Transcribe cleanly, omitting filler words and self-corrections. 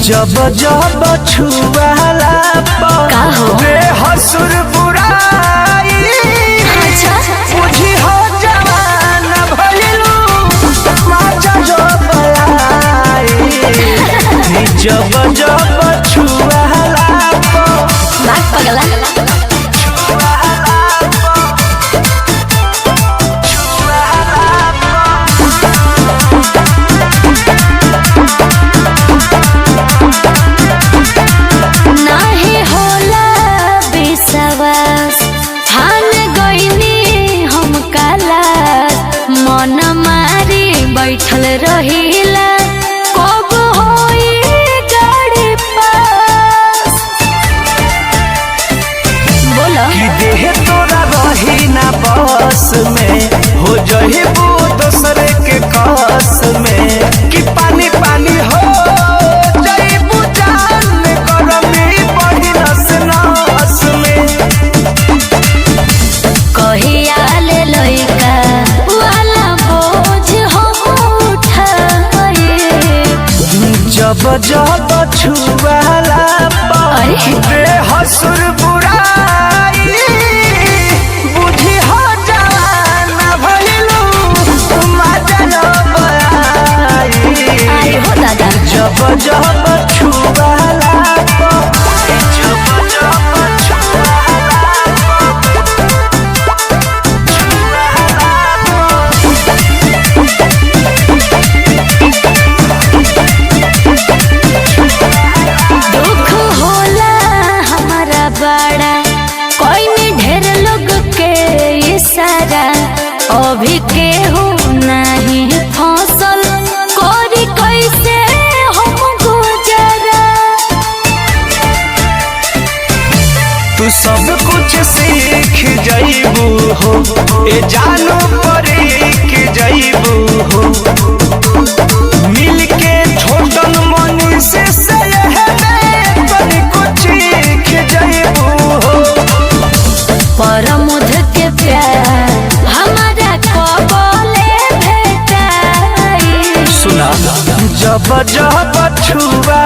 जब जब छुआला बेहसुर बुराई बुझी हो जवान भइलू माचा जो बलाई जब जब छुआला पगला बैठल रहिला कब होई गाड़ी पास बोला कि देह तोरा रही ना बस में हो जहिबू दोसरे के कस में कि पानी पानी हो जइबू जान गरमी बढ़ी नस नस में कहिया ले लइका जब जब छुआला बेहसुर बुराई बुझी हो जवान भइलू माचा जो बलाई हो दादा जब जब छुआला अभी केहू नहीं फसल कोरी कैसे हम गुजरा तू सब कुछ सीख जाइबू हो ए जानो परीख जाइबू हो मिल के छोटन मनी से तनी कुछ सीख जाइबू हो परमुध के प्यार हमारा कबले भेटाई सुना जब जब छुआ